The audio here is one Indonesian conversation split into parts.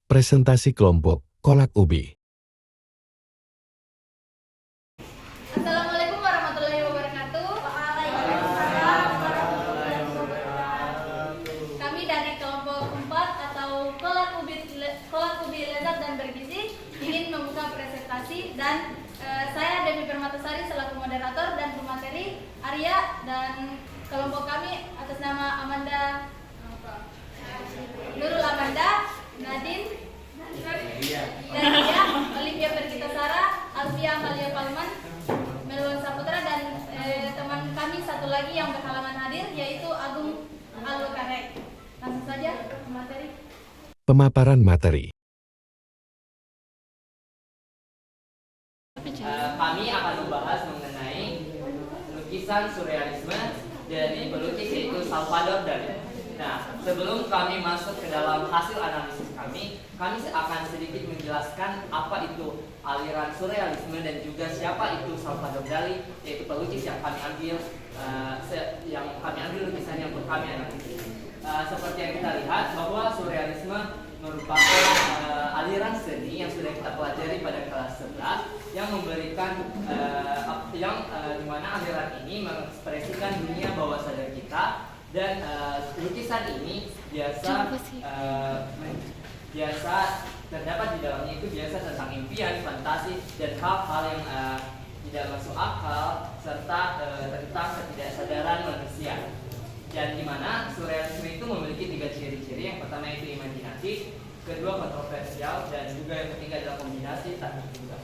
Presentasi kelompok kolak ubi. Assalamualaikum warahmatullahi wabarakatuh. Waalaikumsalam warahmatullahi wabarakatuh. Kami dari kelompok 4 atau kolak ubi lezat dan bergizi ingin membuka presentasi dan saya Dewi Permatasari selaku moderator dan pemateri, Arya dan kelompok kami atas nama Amanda, Nurul Amanda, Nadine, dan Dia, Olivia Perkitasara, Alfia Amalia Palman, Melwan Saputra, dan teman kami satu lagi yang berhalangan hadir yaitu Agung Alwakarek. Langsung saja materi. Pemaparan materi. Kami akan membahas mengenai lukisan surrealisme dari pelukis yaitu Salvador Dali. Nah, sebelum kami masuk ke dalam hasil analisis kami akan sedikit menjelaskan apa itu aliran surrealisme dan juga siapa itu Salvador Dali, yaitu pelukis yang kami ambil lukisannya untuk kami analisis. Seperti yang kita lihat bahwa surrealisme merupakan aliran seni yang sudah kita pelajari pada kelas 11 yang memberikan di mana aliran ini mengekspresikan dunia bawah sadar kita. Dan lukisan ini biasa terdapat di dalamnya itu biasa tentang impian, fantasi, dan hal-hal yang tidak masuk akal serta tentang ketidaksadaran manusia. Dan di mana surrealisme itu memiliki 3 ciri-ciri. Yang pertama itu imajinatif, kedua kontroversial, dan juga yang ketiga adalah kombinasi tak terduga.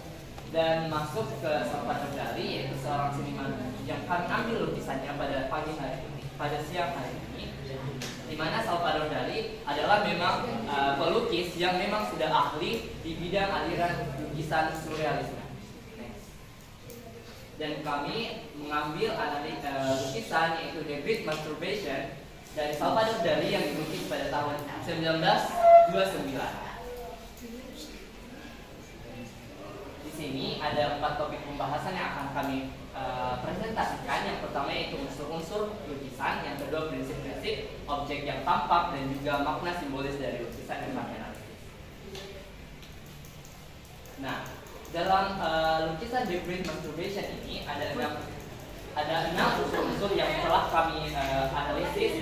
Dan masuk ke Salvador Dali, yaitu seorang seniman yang kami ambil lukisannya pada siang hari ini, di mana Salvador Dali adalah memang pelukis yang memang sudah ahli di bidang aliran lukisan surrealisme. Dan kami mengambil lukisan yaitu The Great Masturbation dari Salvador Dali yang dilukis pada tahun 1929. Di sini ada 4 topik pembahasan yang akan kami presentasikan. Yang pertama yaitu unsur-unsur lukisan, yang kedua prinsip-prinsip, objek yang tampak, dan juga makna simbolis dari lukisan yang kami analisis. Nah, dalam lukisan The Great Masturbation ini ada 6 unsur-unsur yang telah kami analisis,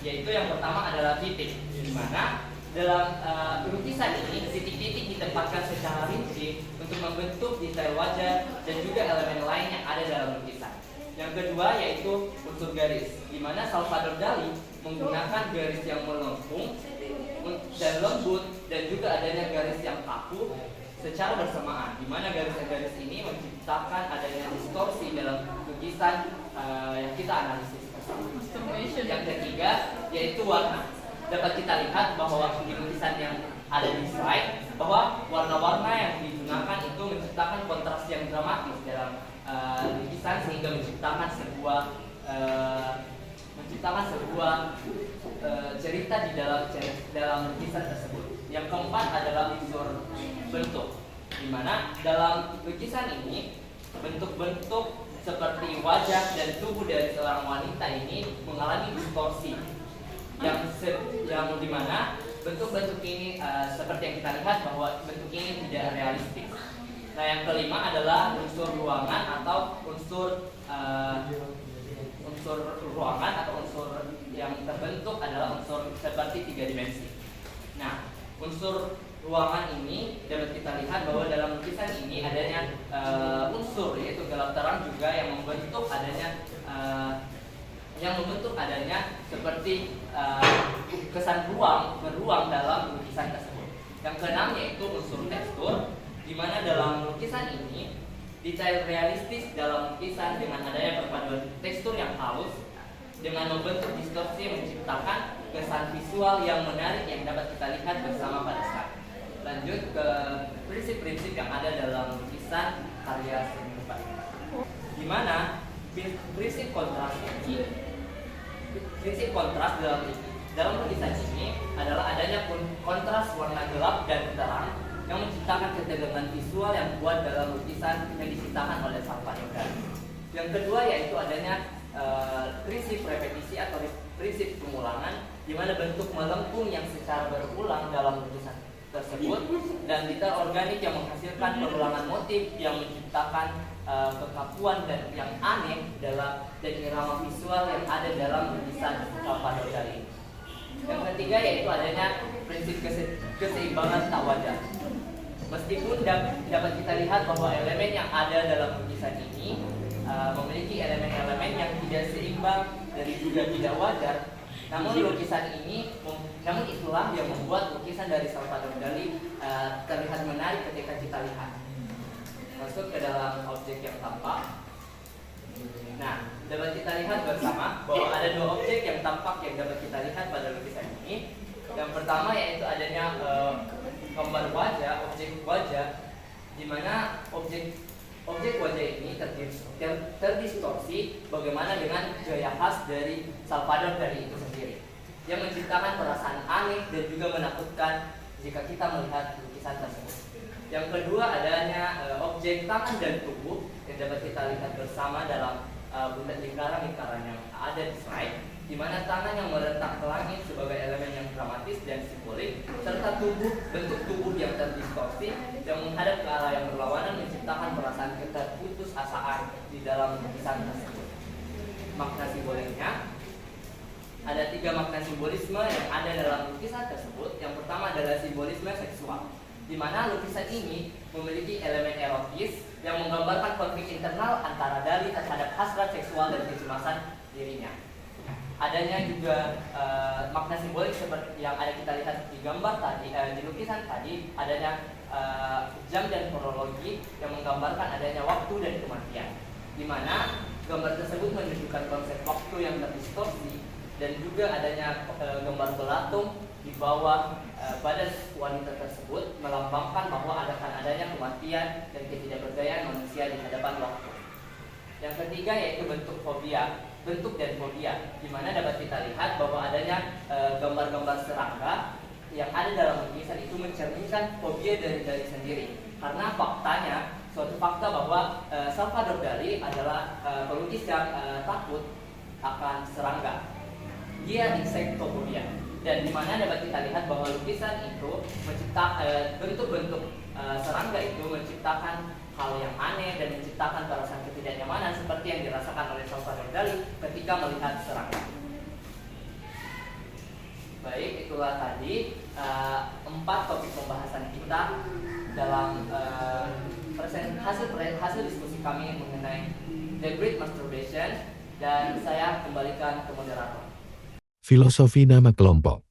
yaitu yang pertama adalah titik, di mana dalam lukisan ini titik-titik ditempatkan secara rinci untuk membentuk detail wajah dan juga elemen lain yang ada dalam lukisan. Yang kedua yaitu unsur garis, di mana Salvador Dali menggunakan garis yang melengkung dan lembut dan juga adanya garis yang kaku secara bersamaan, di mana garis-garis ini menciptakan adanya distorsi dalam lukisan yang kita analisis. Yang ketiga yaitu warna. Dapat kita lihat bahwa di lukisan yang ada di slide bahwa warna-warna yang digunakan itu menciptakan kontras yang dramatis dalam lukisan sehingga menciptakan sebuah cerita di dalam lukisan tersebut. Yang keempat adalah unsur bentuk, di mana dalam lukisan ini bentuk-bentuk seperti wajah dan tubuh dari seorang wanita ini mengalami distorsi yang dimana bentuk-bentuk ini seperti yang kita lihat bahwa bentuk ini tidak realistis. Nah, yang kelima adalah unsur ruangan atau unsur ruangan atau unsur yang terbentuk adalah unsur seperti 3 dimensi. Nah, unsur ruangan ini dapat kita lihat bahwa dalam lukisan ini adanya unsur yaitu gelap terang juga yang membentuk adanya seperti kesan beruang dalam lukisan tersebut. Yang keenam yaitu unsur tekstur, di mana dalam lukisan ini detail realistis dalam lukisan dengan adanya perpaduan tekstur yang halus dengan membentuk distorsi yang menciptakan kesan visual yang menarik yang dapat kita lihat bersama pada slide. Lanjut ke prinsip-prinsip yang ada dalam lukisan karya seni rupa, di mana prinsip kontras dalam lukisan ini adalah adanya kontras warna gelap dan terang yang menciptakan ketegangan visual yang kuat dalam lukisan yang diciptakan oleh Salvador Dali. Yang kedua yaitu adanya prinsip repetisi atau prinsip pengulangan, di mana bentuk melengkung yang secara berulang dalam lukisan tersebut, dan detail organik yang menghasilkan perulangan motif yang menciptakan kekakuan dan yang aneh dalam dan irama visual yang ada dalam lukisan Salvador Dali. Yang ketiga yaitu adanya prinsip keseimbangan tak wajar. Meskipun dapat kita lihat bahwa elemen yang ada dalam lukisan ini memiliki elemen-elemen yang tidak seimbang dan juga tidak wajar, namun namun itulah yang membuat lukisan dari Salvador Dali terlihat menarik ketika kita lihat. Masuk ke dalam objek yang tampak. Nah, dapat kita lihat bersama bahwa ada dua objek yang tampak yang dapat kita lihat pada lukisan ini. Yang pertama yaitu adanya gambar wajah, objek wajah, di mana objek wajah ini terdistorsi bagaimana dengan gaya khas dari Salvador Dali itu sendiri, yang menciptakan perasaan aneh dan juga menakutkan jika kita melihat lukisan tersebut. Yang kedua adanya objek tangan dan tubuh yang dapat kita lihat bersama dalam bulat lingkaran-lingkaran yang ada di slide, di mana tangan yang merentak ke langit sebagai elemen yang dramatis dan simbolik, serta bentuk tubuh yang terdistorsi yang menghadap ke arah yang berlawanan menciptakan perasaan keterputusasaan di dalam lukisan tersebut. Makna simboliknya, ada 3 makna simbolisme yang ada dalam lukisan tersebut. Yang pertama adalah simbolisme seksual, di mana lukisan ini memiliki elemen erotis yang menggambarkan konflik internal antara Dali terhadap hasrat seksual dan kecemasan dirinya. Adanya juga makna simbolik seperti yang ada kita lihat di gambar tadi, di lukisan tadi, adanya jam dan kronologi yang menggambarkan adanya waktu dan kematian, di mana gambar tersebut menunjukkan konsep waktu yang terdistorsi, dan juga adanya gambar belatung di bawah badan wanita tersebut melambangkan bahwa akan adanya kematian dan ketidakberdayaan manusia di hadapan waktu. Yang ketiga yaitu bentuk dan fobia, di mana dapat kita lihat bahwa adanya gambar-gambar serangga yang ada dalam lukisan itu mencerminkan fobia dari Dali sendiri. Karena suatu fakta bahwa Salvador Dali adalah pelukis yang takut akan serangga. Dia insektofobia, dan di mana dapat kita lihat bahwa lukisan itu menciptakan bentuk-bentuk serangga itu menciptakan hal yang aneh dan menciptakan perasaan ketidaknyamanan seperti yang dirasakan oleh Salvador Dali ketika melihat serangga. Baik, itulah tadi 4 topik pembahasan kita dalam hasil diskusi kami mengenai The Great Masturbation, dan saya kembalikan ke moderator. Filosofi nama kelompok.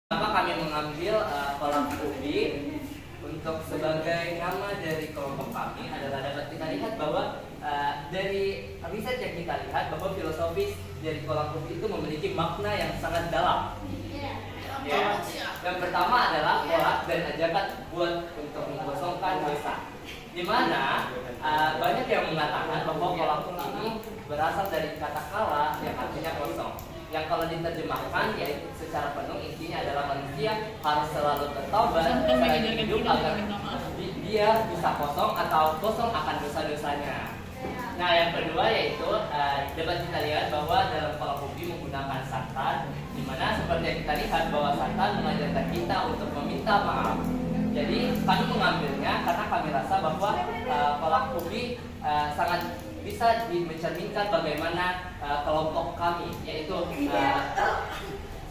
Kenapa kami mengambil kolak ubi untuk sebagai nama dari kelompok kami adalah dapat kita lihat bahwa dari riset yang kita lihat bahwa filosofis dari kolak ubi itu memiliki makna yang sangat dalam. Ya. Yang pertama adalah kolak dan ajakan buat untuk mengosongkan dosa, di mana banyak yang mengatakan bahwa kolak ini berasal dari kata kala yang artinya kosong, yang kalau diterjemahkan yaitu secara penuh intinya adalah manusia harus selalu bertobat selagi hidup agar dia bisa kosong atau kosong akan dosa-dosanya. Nah, yang kedua yaitu dapat kita lihat bahwa dalam kolak ubi menggunakan santan, di mana seperti yang kita lihat bahwa santan mengajarkan kita untuk meminta maaf. Jadi kami mengambilnya karena kami rasa bahwa kolak ubi sangat bisa mencerminkan bagaimana kelompok kami, yaitu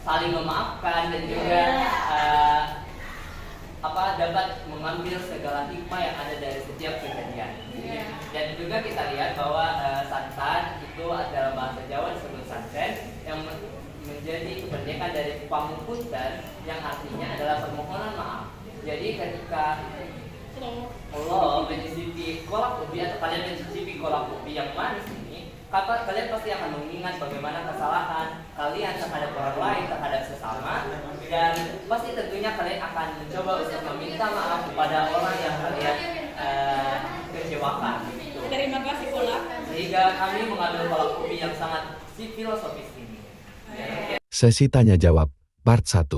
saling memaafkan dan juga dapat mengambil segala hikmah yang ada dari setiap kejadian. Dan juga kita lihat bahwa santan itu adalah bahasa Jawa disebut santen, yang menjadi kependekan dari pamunpunten, yang artinya adalah permohonan maaf. Jadi ketika Allah mencicipi kolak ubi atau kalian mencicipi kolak ubi yang manis ini, kalian pasti akan mengingat bagaimana kesalahan kalian terhadap orang lain, terhadap sesama, dan pasti tentunya kalian akan mencoba untuk meminta maaf kepada orang yang kalian kecewakan. Terima kasih kolak. Sehingga kami mengambil kolak ubi yang sangat filosofis ini. Sesi tanya jawab, part 1.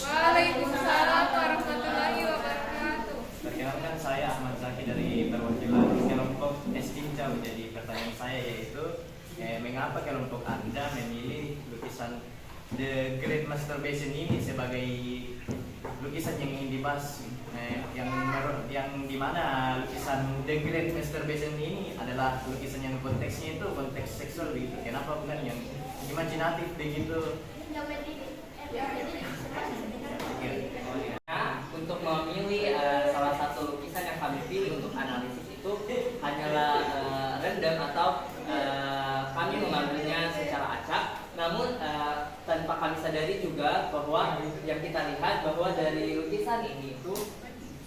Waalaikumsalam warahmatullahi wabarakatuh. Perkenalkan, saya Ahmad Zaki dari perwakilan kelompok Estinjau. Jadi pertanyaan saya yaitu mengapa kelompok Anda The Great Masturbation ini sebagai lukisan yang ingin dibahas, yang dimana lukisan The Great Masturbation ini adalah lukisan yang konteksnya itu konteks seksual begitu. Kenapa bukan yang imajinatif begitu? Nah, untuk memilih salah satu lukisan yang kami pilih untuk analisis itu hanyalah random atau kami mengambilnya secara acak. Namun tanpa kami sadari juga bahwa yang kita lihat bahwa dari lukisan ini itu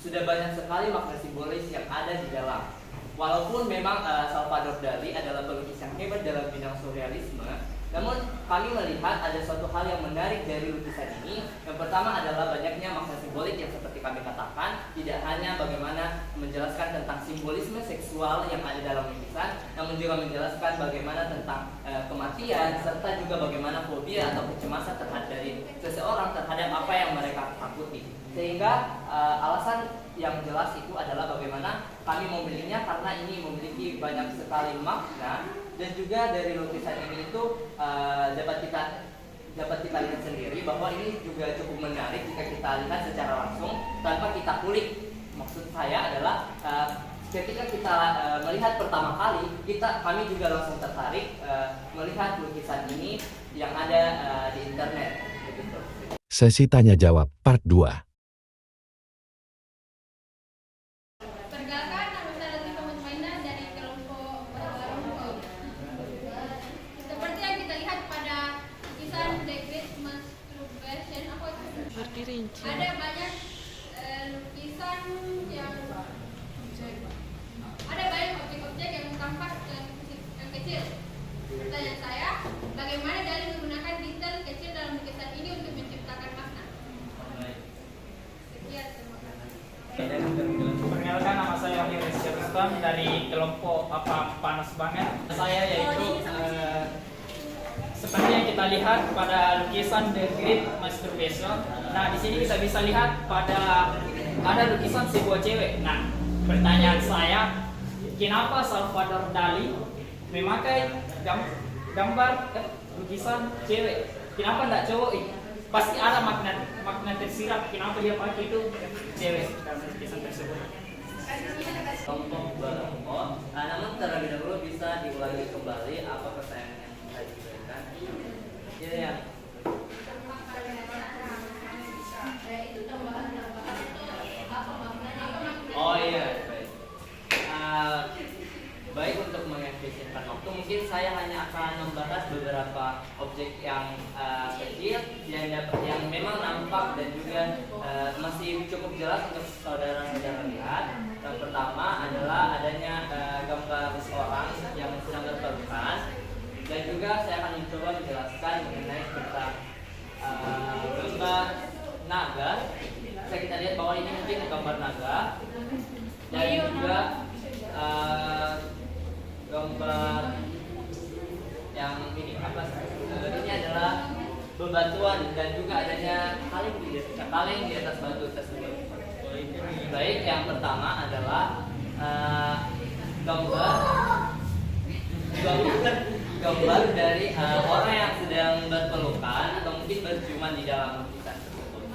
sudah banyak sekali makna simbolis yang ada di dalam. Walaupun memang Salvador Dali adalah pelukis yang hebat dalam bidang surrealisme, namun kami melihat ada suatu hal yang menarik dari lukisan ini. Yang pertama adalah banyaknya makna simbolik yang seperti kami katakan, tidak hanya bagaimana menjelaskan tentang simbolisme seksual yang ada dalam lukisan, namun juga menjelaskan bagaimana tentang kematian, serta juga bagaimana fobia atau kecemasan terhadap dari seseorang terhadap apa yang mereka takuti. Sehingga alasan yang jelas itu adalah bagaimana kami memilihnya karena ini memiliki banyak sekali makna. Dan juga dari lukisan ini itu dapat kita lihat sendiri bahwa ini juga cukup menarik jika kita lihat secara langsung tanpa kita kulik. Maksud saya adalah ketika kita melihat pertama kali, kami juga langsung tertarik melihat lukisan ini yang ada di internet. Begitu. Sesi tanya jawab part 2. Perkenalkan, nama saya Latifah Mutmainah dari kelompok Barong. Seperti yang kita lihat pada lukisan The Great Masturbation, ada banyak lukisan yang ada banyak objek-objek yang tampak yang kecil. Pertanyaan saya, bagaimana Dali menggunakan detail kecil dalam lukisan ini untuk menciptakan makna? Sekian, terima kasih. Perkenalkan, nama saya Wahyu Rustam dari kelompok Panas Banget. Saya yaitu seperti yang kita lihat pada lukisan The Great Masturbation. Nah, di sini kita bisa lihat ada lukisan sebuah cewek. Nah, pertanyaan saya, kenapa Salvador Dali memakai gambar lukisan cewek? Kenapa tidak cowok? Pasti ada makna tersirat kenapa dia pakai itu cewek dalam lukisan tersebut. Kelompok Barong. Namun terlebih dahulu bisa diulangi kembali apa pertanyaan yang tadi diberikan. Ya. Oh iya, baik. Baik, untuk mengefisienkan waktu, mungkin saya hanya akan membahas beberapa objek yang kecil yang memang nampak dan juga masih cukup jelas untuk saudara-saudara lihat. Yang pertama adalah adanya gambar seorang yang sedang berpelukan, dan juga saya akan mencoba menjelaskan mengenai tentang gambar naga. Bisa kita lihat bahwa ini mungkin gambar naga, dan juga gambar yang ini ini adalah bebatuan dan juga adanya kaleng di atas batu tersebut. Baik, yang pertama adalah gambar dari orang yang sedang berpelukan atau mungkin berciuman di dalam lukisan tersebut.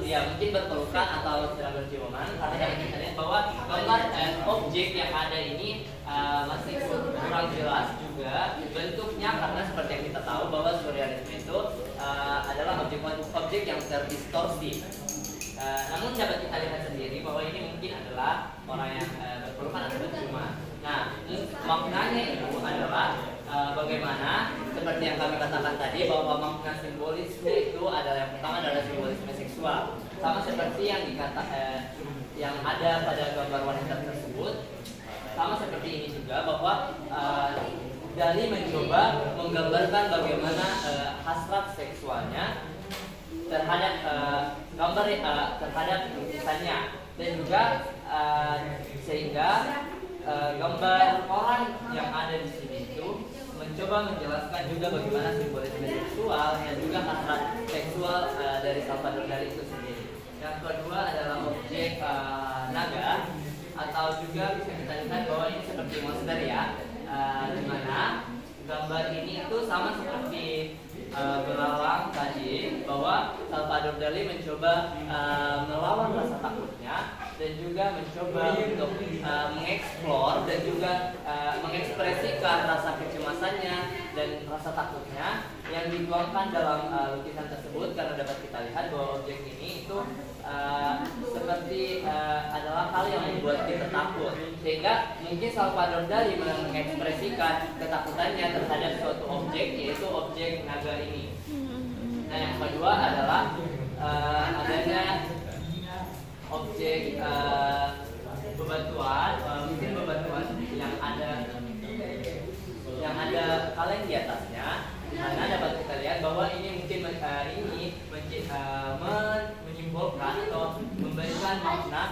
Ya, mungkin berpelukan atau sedang berciuman, karena dapat kita lihat bahwa gambar objek yang ada ini masih kurang jelas juga bentuknya, karena seperti yang kita tahu bahwa surrealisme itu adalah objek yang terdistorsi. Namun dapat kita lihat sendiri bahwa ini mungkin adalah orang yang berpelukan atau berciuman. Nah, maknanya itu adalah bagaimana seperti yang kami katakan tadi bahwa makna simbolisme itu adalah yang pertama adalah simbolisme seksual, sama seperti yang ada pada gambar wanita tersebut. Sama seperti ini juga bahwa Dali mencoba menggambarkan bagaimana hasrat seksualnya terhadap terhadap lukisannya, dan juga sehingga gambar orang yang ada di sini itu mencoba menjelaskan juga bagaimana simbolisme seksual dan juga hasrat seksual dari Salvador Dali itu sendiri. Yang kedua adalah objek naga, atau juga bisa kita lihat bahwa ini seperti monster ya, di mana gambar ini itu sama seperti belalang tadi bahwa Salvador Dali mencoba melawan rasa takutnya dan juga mencoba untuk mengeksplor dan juga mengekspresikan rasa kecemasannya dan rasa takutnya yang dituangkan dalam lukisan tersebut, karena dapat kita lihat bahwa objek ini itu seperti adalah hal yang membuat kita takut, sehingga mungkin Salvador Dali mengekspresikan ketakutannya terhadap suatu objek, yaitu objek naga ini. Nah, yang kedua adalah adanya objek bebatuan, mungkin bebatuan yang ada kaleng di atasnya, karena dapat kita lihat bahwa ini mungkin menyimpulkan atau memberikan makna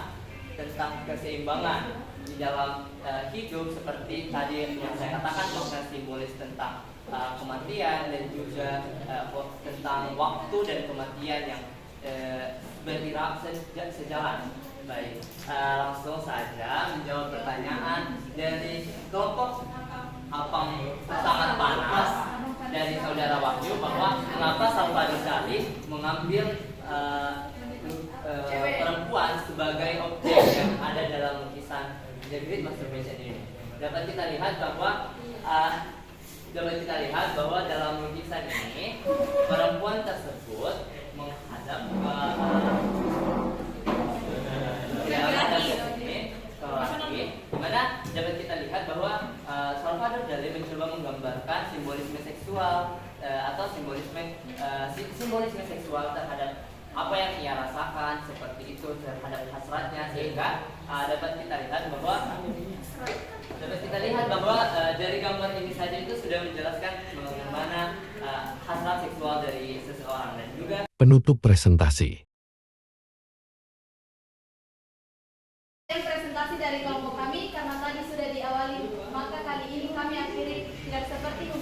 tentang keseimbangan di dalam hidup, seperti tadi yang saya katakan, makna simbolis tentang kematian dan juga tentang waktu dan kematian yang bergerak sejalan. Baik, langsung saja menjawab pertanyaan dari kelompok Apang Sangat Panas dari saudara Wahyu, bahwa mengapa Salvador Dali mengambil perempuan sebagai objek yang ada dalam lukisan The Great Masturbation ini. Dapat kita lihat bahwa dalam lukisan ini perempuan tersebut menghadap ke laki, dimana dapat kita lihat bahwa Salvador Dali mencoba menggambarkan simbolisme seksual atau simbolisme seksual terhadap apa yang ia rasakan, seperti itu, terhadap hasratnya, sehingga dapat kita lihat bahwa dari gambar ini saja itu sudah menjelaskan bagaimana hasrat seksual dari seseorang. Dan juga Penutup presentasi. Presentasi dari kelompok kami, karena tadi sudah diawali, maka kali ini kami akhiri tidak seperti